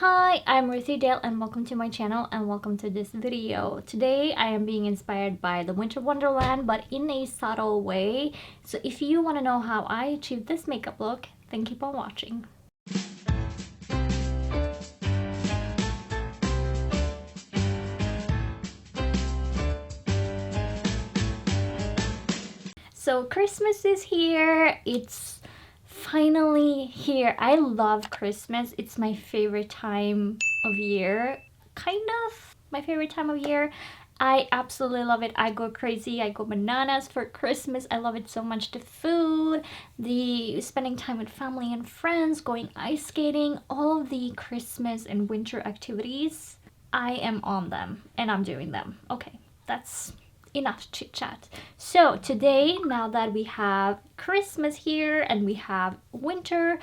Hi, I'm Ruthie Dahle and welcome to my channel and welcome to this video. Today I am being inspired by the Winter Wonderland but in a subtle way. So if you want to know how I achieved this makeup look, then keep on watching. So Christmas is here. It's finally here. I love Christmas. It's my favorite time of year. Kind of my favorite time of year. I absolutely love it. I go crazy. I go bananas for Christmas. I love it so much. The food, the spending time with family and friends, going ice skating, all of the Christmas and winter activities. I am on them and I'm doing them. Okay, that's enough chit chat. So today, now that we have Christmas here and we have winter,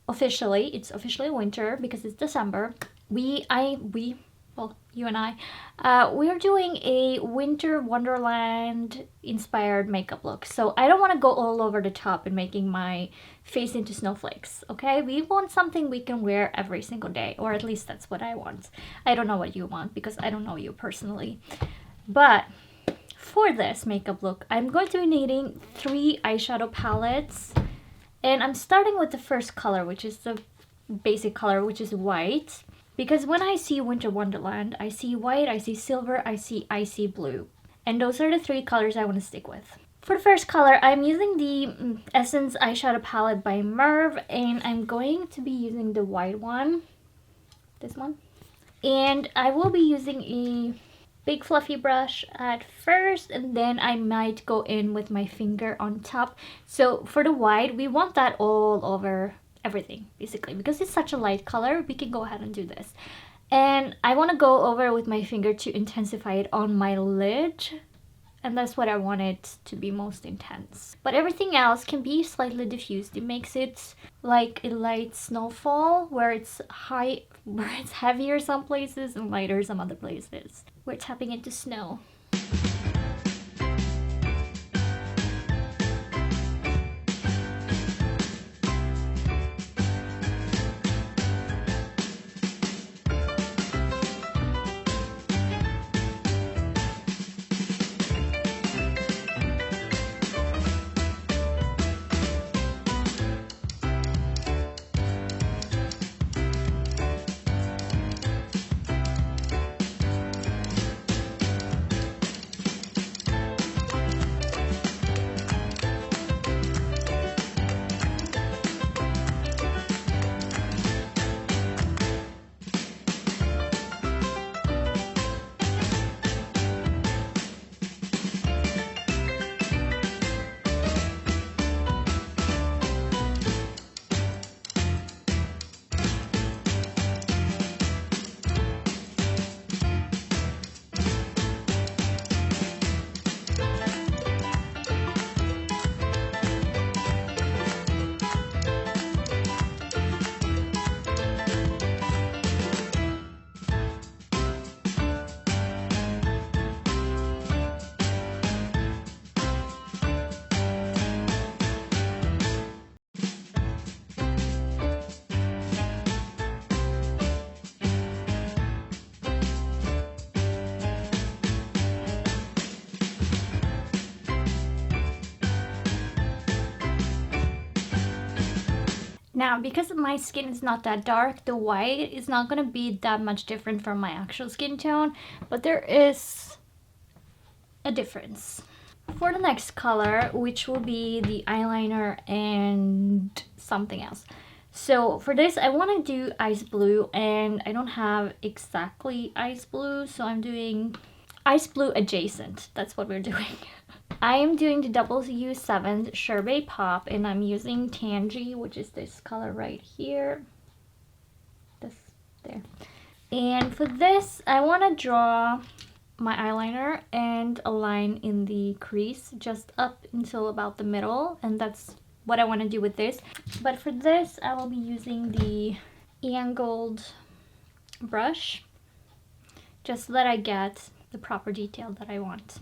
it's officially winter because it's December. Well, you and I, we are doing a Winter Wonderland inspired makeup look. So I don't want to go all over the top and making my face into snowflakes, okay? We want something we can wear every single day, or at least that's what I want. I don't know what you want because I don't know you personally. But for this makeup look, I'm going to be needing 3 eyeshadow palettes. And I'm starting with the first color, which is the basic color, which is white. Because when I see Winter Wonderland, I see white, I see silver, I see icy blue. And those are the 3 colors I want to stick with. For the first color, I'm using the Essence eyeshadow palette by Merve. And I'm going to be using the white one. This one. And I will be using a big fluffy brush at first, and then I might go in with my finger on top. So for the white, we want that all over everything basically, because it's such a light color. We can go ahead and do this, and I want to go over with my finger to intensify it on my lid, and that's what I want it to be most intense. But everything else can be slightly diffused. It makes it like a light snowfall where it's heavier some places and lighter some other places. We're tapping into snow. Now, because my skin is not that dark, the white is not going to be that much different from my actual skin tone, but there is a difference. For the next color, which will be the eyeliner and something else. So for this, I want to do ice blue, and I don't have exactly ice blue, so I'm doing ice blue adjacent. That's what we're doing. I am doing the W7 Sherbet Pop, and I'm using Tangy, which is this color right here. There. And for this, I want to draw my eyeliner and a line in the crease just up until about the middle, and that's what I want to do with this. But for this, I will be using the angled brush just so that I get the proper detail that I want.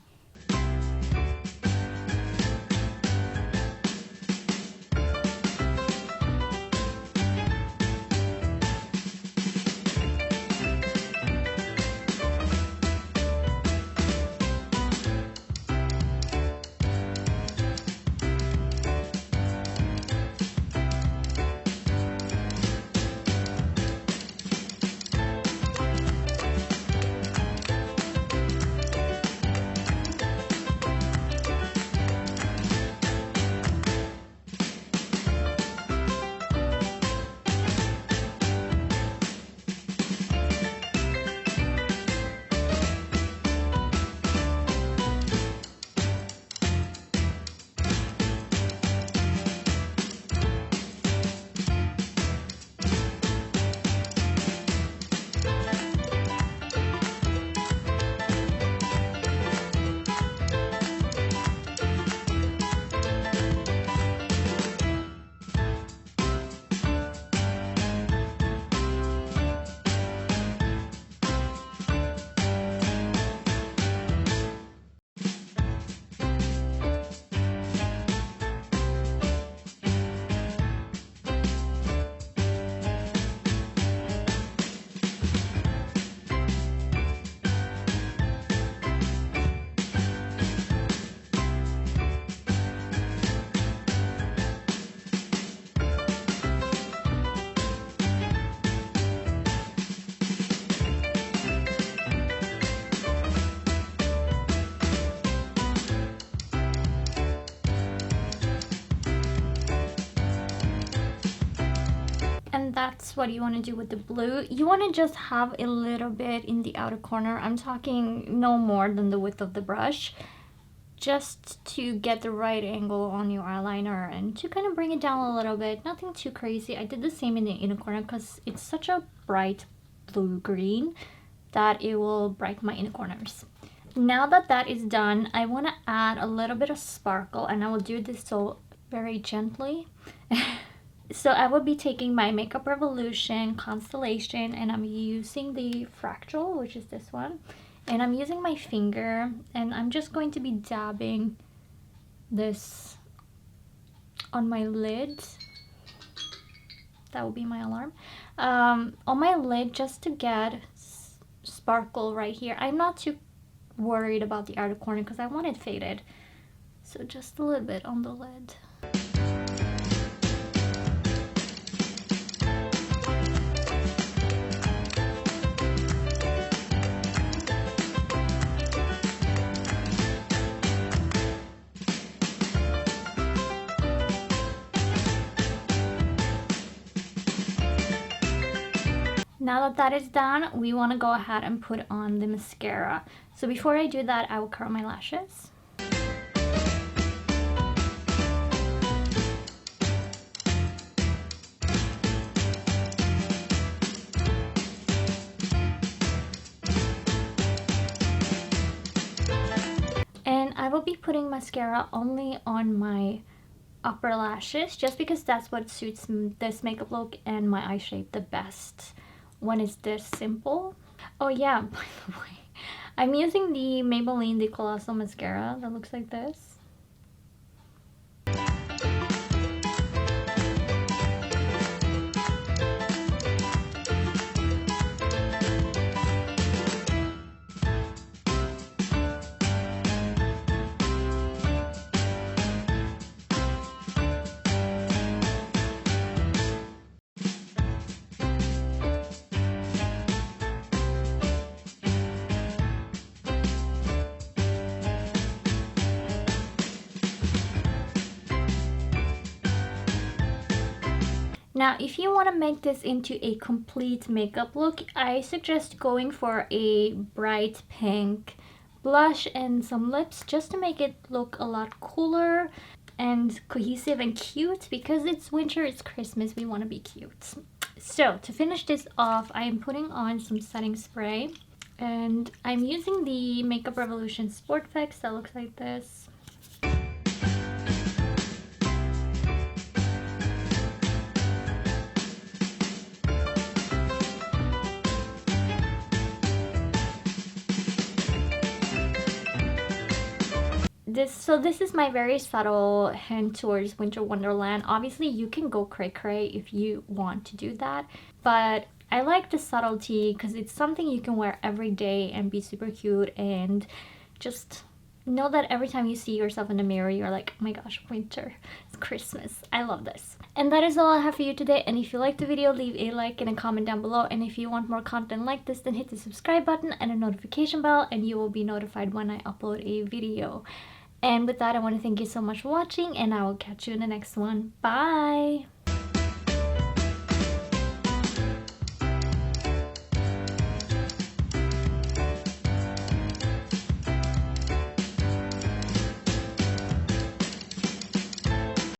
that's what you want to do with the blue. You want to just have a little bit in the outer corner. I'm talking no more than the width of the brush, just to get the right angle on your eyeliner and to kind of bring it down a little bit. Nothing too crazy. I did the same in the inner corner because it's such a bright blue green that it will brighten my inner corners. Now that that is done, I want to add a little bit of sparkle, and I will do this so very gently. So I will be taking my Makeup Revolution Constellation, and I'm using the Fractal, which is this one. And I'm using my finger, and I'm just going to be dabbing this on my lid. That will be my alarm. On my lid, just to get sparkle right here. I'm not too worried about the outer corner because I want it faded. So just a little bit on the lid. Now that that is done, we want to go ahead and put on the mascara. So before I do that, I will curl my lashes. And I will be putting mascara only on my upper lashes, just because that's what suits this makeup look and my eye shape the best when it's this simple. Oh yeah, by the way, I'm using the Maybelline, the Colossal mascara that looks like this. Now, if you want to make this into a complete makeup look, I suggest going for a bright pink blush and some lips, just to make it look a lot cooler and cohesive and cute, because it's winter, it's Christmas, we want to be cute. So to finish this off, I am putting on some setting spray, and I'm using the Makeup Revolution Sport Fix that looks like this. This is my very subtle hint towards Winter Wonderland. Obviously, you can go cray-cray if you want to do that, but I like the subtlety because it's something you can wear every day and be super cute, and just know that every time you see yourself in the mirror, you're like, oh my gosh, winter, it's Christmas. I love this. And that is all I have for you today. And if you liked the video, leave a like and a comment down below. And if you want more content like this, then hit the subscribe button and a notification bell, and you will be notified when I upload a video. And with that, I want to thank you so much for watching, and I will catch you in the next one. Bye!